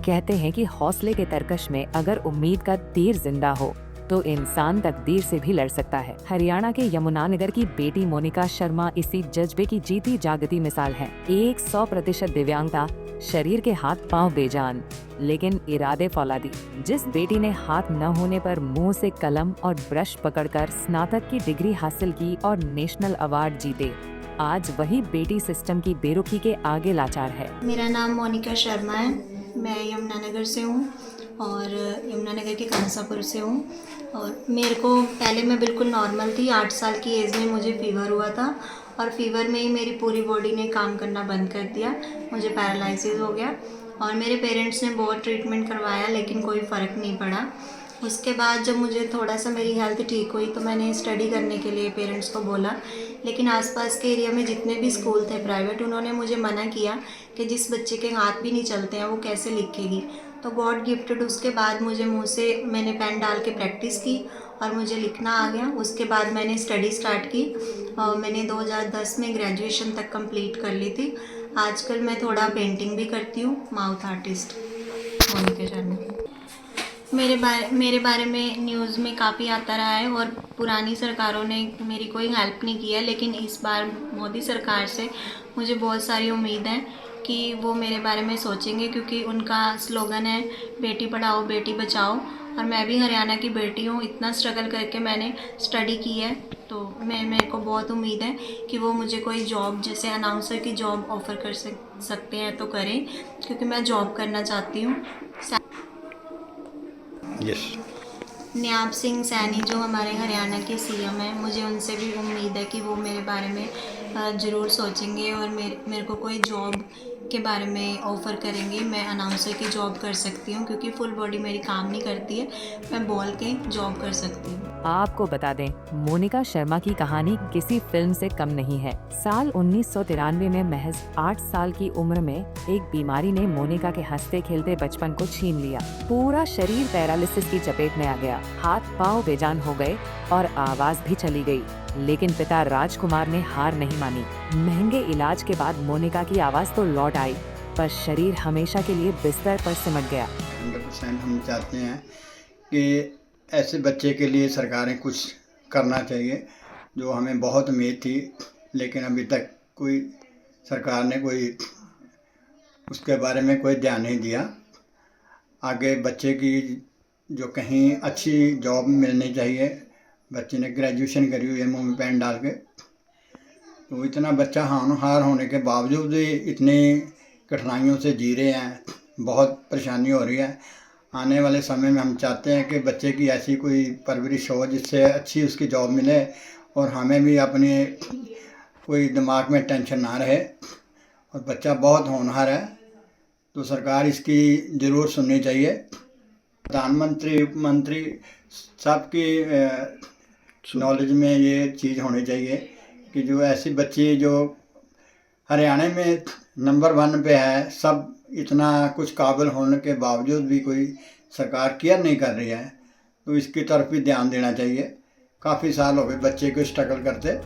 कहते हैं कि हौसले के तरकश में अगर उम्मीद का तीर जिंदा हो तो इंसान तकदीर से भी लड़ सकता है। हरियाणा के यमुनानगर की बेटी मोनिका शर्मा इसी जज्बे की जीती जागती मिसाल है। 100% दिव्यांगता, शरीर के हाथ पांव बेजान, लेकिन इरादे फौलादी। जिस बेटी ने हाथ न होने पर मुंह से कलम और ब्रश पकड़कर स्नातक की डिग्री हासिल की और नेशनल अवार्ड जीते, आज वही बेटी सिस्टम की बेरुखी के आगे लाचार है। मेरा नाम मोनिका शर्मा है। मैं यमुनानगर से हूँ और यमुनानगर के कांसापुर से हूँ। और मेरे को पहले मैं बिल्कुल नॉर्मल थी। 8 साल की एज में मुझे फ़ीवर हुआ था और फ़ीवर में ही मेरी पूरी बॉडी ने काम करना बंद कर दिया। मुझे पैरालिसिस हो गया और मेरे पेरेंट्स ने बहुत ट्रीटमेंट करवाया लेकिन कोई फ़र्क नहीं पड़ा। उसके बाद जब मुझे थोड़ा सा मेरी हेल्थ ठीक हुई तो मैंने स्टडी करने के लिए पेरेंट्स को बोला, लेकिन आसपास के एरिया में जितने भी स्कूल थे प्राइवेट, उन्होंने मुझे मना किया कि जिस बच्चे के हाथ भी नहीं चलते हैं वो कैसे लिखेगी। तो गॉड गिफ्टेड उसके बाद मुझे मुँह से मैंने पेन डाल के प्रैक्टिस की और मुझे लिखना आ गया। उसके बाद मैंने स्टडी स्टार्ट की और मैंने 2010 में ग्रेजुएशन तक कंप्लीट कर ली थी। आजकल मैं थोड़ा पेंटिंग भी करती हूँ। Mouth artist Monika Sharma. मेरे बारे में न्यूज़ में काफ़ी आता रहा है और पुरानी सरकारों ने मेरी कोई हेल्प नहीं की है, लेकिन इस बार मोदी सरकार से मुझे बहुत सारी उम्मीद है कि वो मेरे बारे में सोचेंगे, क्योंकि उनका स्लोगन है बेटी पढ़ाओ बेटी बचाओ। और मैं भी हरियाणा की बेटी हूँ, इतना स्ट्रगल करके मैंने स्टडी की है, तो मेरे को बहुत उम्मीद है कि वो मुझे कोई जॉब जैसे अनाउंसर की जॉब ऑफ़र कर सकते हैं तो करें, क्योंकि मैं जॉब करना चाहती हूँ। यस। न्याब सिंह सैनी जो हमारे हरियाणा के सीएम हैं, मुझे उनसे भी उम्मीद है कि वो मेरे बारे में ज़रूर सोचेंगे और मेरे को कोई जॉब के बारे में ऑफ़र करेंगे। मैं अनाउंसर की जॉब कर सकती हूँ क्योंकि फुल बॉडी मेरी काम नहीं करती है, मैं बोल के जॉब कर सकती हूँ। आपको बता दें, मोनिका शर्मा की कहानी किसी फिल्म से कम नहीं है। साल 1993 में महज 8 साल की उम्र में एक बीमारी ने मोनिका के हंसते खेलते बचपन को छीन लिया। पूरा शरीर पैरालिसिस की चपेट में आ गया, हाथ पांव बेजान हो गए और आवाज भी चली गई। लेकिन पिता राजकुमार ने हार नहीं मानी। महंगे इलाज के बाद मोनिका की आवाज तो लौट आई, पर शरीर हमेशा के लिए बिस्तर पर सिमट गया। 100% हम चाहते हैं कि ऐसे बच्चे के लिए सरकारें कुछ करना चाहिए, जो हमें बहुत उम्मीद थी, लेकिन अभी तक कोई सरकार ने कोई उसके बारे में कोई ध्यान नहीं दिया। आगे बच्चे की जो कहीं अच्छी जॉब मिलनी चाहिए। बच्चे ने ग्रेजुएशन करी हुई है मुँह में पेन डाल के, तो इतना बच्चा होनहार होने के बावजूद भी इतनी कठिनाइयों से जी रहे हैं, बहुत परेशानी हो रही है। आने वाले समय में हम चाहते हैं कि बच्चे की ऐसी कोई परवरिश हो जिससे अच्छी उसकी जॉब मिले और हमें भी अपने कोई दिमाग में टेंशन ना रहे। और बच्चा बहुत होनहार है, तो सरकार इसकी ज़रूर सुननी चाहिए। प्रधानमंत्री मंत्री सबकी नॉलेज में ये चीज़ होनी चाहिए कि जो ऐसी बच्ची जो हरियाणा में नंबर 1 पे है, सब इतना कुछ काबिल होने के बावजूद भी कोई सरकार केयर नहीं कर रही है, तो इसकी तरफ भी ध्यान देना चाहिए। काफ़ी साल हो गए बच्चे को स्ट्रगल करते।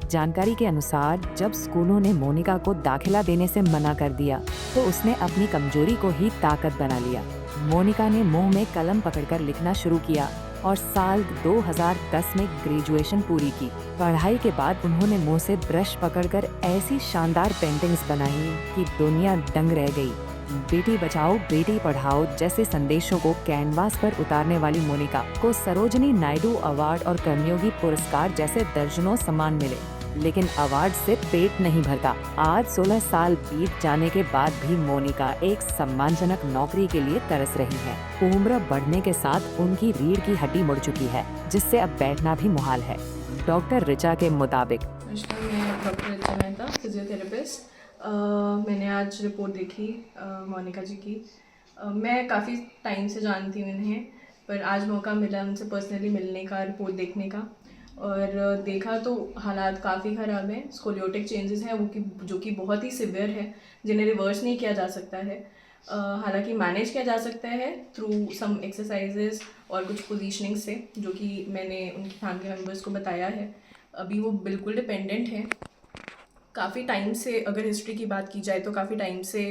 जानकारी के अनुसार जब स्कूलों ने मोनिका को दाखिला देने से मना कर दिया तो उसने अपनी कमजोरी को ही ताकत बना लिया। मोनिका ने मुंह में कलम पकड़कर लिखना शुरू किया और साल 2010 में ग्रेजुएशन पूरी की। पढ़ाई के बाद उन्होंने मुंह से ब्रश पकड़कर ऐसी शानदार पेंटिंग्स बनाई कि दुनिया दंग रह गई। बेटी बचाओ बेटी पढ़ाओ जैसे संदेशों को कैनवास पर उतारने वाली मोनिका को सरोजनी नायडू अवार्ड और कर्मयोगी पुरस्कार जैसे दर्जनों सम्मान मिले, लेकिन अवार्ड से पेट नहीं भरता। आज 16 साल बीत जाने के बाद भी मोनिका एक सम्मानजनक नौकरी के लिए तरस रही है। उम्र बढ़ने के साथ उनकी रीढ़ की हड्डी मुड़ चुकी है, जिससे अब बैठना भी मुहाल है। डॉक्टर ऋचा के मुताबिक, मैं डॉक्टर ऋचा मेहता, फिजियोथेरेपिस्ट। मैंने आज रिपोर्ट देखी मोनिका जी की। मैं काफ़ी टाइम से जानती हूँ इन्हें, पर आज मौका मिला उनसे पर्सनली मिलने का, रिपोर्ट देखने का, और देखा तो हालात काफ़ी ख़राब हैं। स्कोलियोटिक चेंजेस हैं वो जो कि बहुत ही सिवियर है, जिन्हें रिवर्स नहीं किया जा सकता है। हालांकि मैनेज किया जा सकता है थ्रू सम एक्सरसाइजेस और कुछ पोजीशनिंग से, जो कि मैंने उनकी फैमिली मेम्बर्स को बताया है। अभी वो बिल्कुल डिपेंडेंट है। काफ़ी टाइम से, अगर हिस्ट्री की बात की जाए तो काफ़ी टाइम से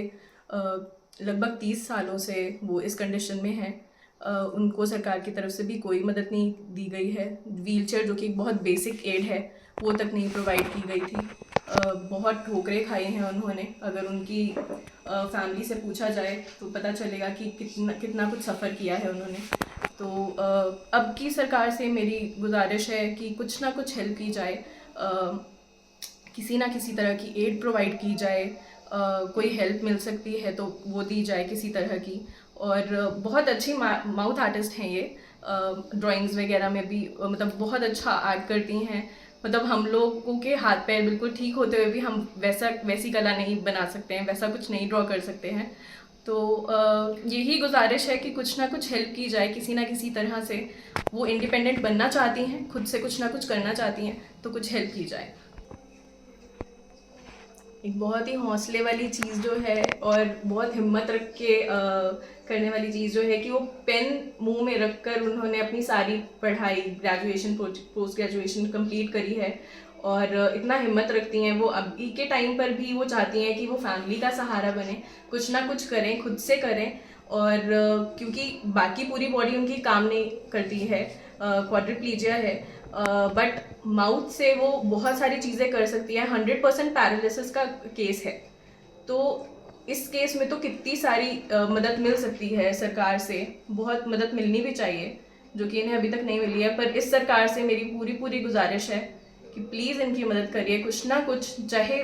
लगभग 30 सालों से वो इस कंडीशन में हैं। उनको सरकार की तरफ से भी कोई मदद नहीं दी गई है। व्हीलचेयर जो कि एक बहुत बेसिक एड है वो तक नहीं प्रोवाइड की गई थी। बहुत ठोकरें खाई हैं उन्होंने। अगर उनकी फैमिली से पूछा जाए तो पता चलेगा कि कितना कुछ सफ़र किया है उन्होंने। तो अब की सरकार से मेरी गुजारिश है कि कुछ ना कुछ हेल्प की जाए, किसी ना किसी तरह की एड प्रोवाइड की जाए। कोई हेल्प मिल सकती है तो वो दी जाए किसी तरह की। और बहुत अच्छी माउथ आर्टिस्ट हैं ये, ड्राइंग्स वगैरह में भी मतलब बहुत अच्छा आर्ट करती हैं। मतलब हम लोगों के हाथ पैर बिल्कुल ठीक होते हुए भी हम वैसी कला नहीं बना सकते हैं, वैसा कुछ नहीं ड्रॉ कर सकते हैं। तो यही गुजारिश है कि कुछ ना कुछ हेल्प की जाए किसी ना किसी तरह से। वो इंडिपेंडेंट बनना चाहती हैं, खुद से कुछ ना कुछ करना चाहती हैं, तो कुछ हेल्प की जाए। एक बहुत ही हौसले वाली चीज़ जो है और बहुत हिम्मत रख के करने वाली चीज़ जो है कि वो पेन मुंह में रख कर उन्होंने अपनी सारी पढ़ाई, ग्रेजुएशन, पोस्ट ग्रेजुएशन कंप्लीट करी है। और इतना हिम्मत रखती हैं वो। अभी के टाइम पर भी वो चाहती हैं कि वो फैमिली का सहारा बने, कुछ ना कुछ करें, खुद से करें। और क्योंकि बाकी पूरी बॉडी उनकी काम नहीं करती है, क्वाड्रिप्लीजिया है, बट माउथ से वो बहुत सारी चीज़ें कर सकती है। 100% पैरालिसिस का केस है। तो इस केस में तो कितनी सारी मदद मिल सकती है सरकार से, बहुत मदद मिलनी भी चाहिए, जो कि इन्हें अभी तक नहीं मिली है। पर इस सरकार से मेरी पूरी गुजारिश है कि प्लीज़ इनकी मदद करिए, कुछ ना कुछ, चाहे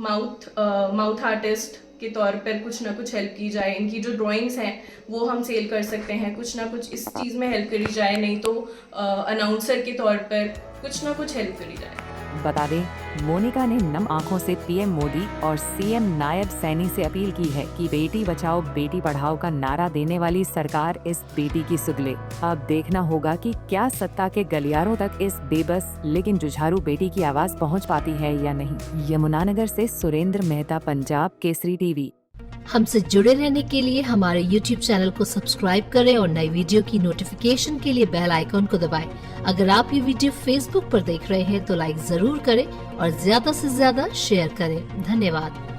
माउथ आर्टिस्ट के तौर पर कुछ ना कुछ हेल्प की जाए। इनकी जो ड्राइंग्स हैं वो हम सेल कर सकते हैं, कुछ ना कुछ इस चीज़ में हेल्प करी जाए, नहीं तो अनाउंसर के तौर पर कुछ ना कुछ हेल्प करी जाए। बता दें, मोनिका ने नम आंखों से पीएम मोदी और सीएम नायब सैनी से अपील की है कि बेटी बचाओ बेटी पढ़ाओ का नारा देने वाली सरकार इस बेटी की सुगले। अब देखना होगा कि क्या सत्ता के गलियारों तक इस बेबस लेकिन जुझारू बेटी की आवाज पहुंच पाती है या नहीं। यमुनानगर से सुरेंद्र मेहता, पंजाब केसरी टीवी। हमसे जुड़े रहने के लिए हमारे YouTube चैनल को सब्सक्राइब करें और नई वीडियो की नोटिफिकेशन के लिए बेल आइकॉन को दबाएं। अगर आप ये वीडियो Facebook पर देख रहे हैं तो लाइक जरूर करें और ज्यादा से ज्यादा शेयर करें। धन्यवाद।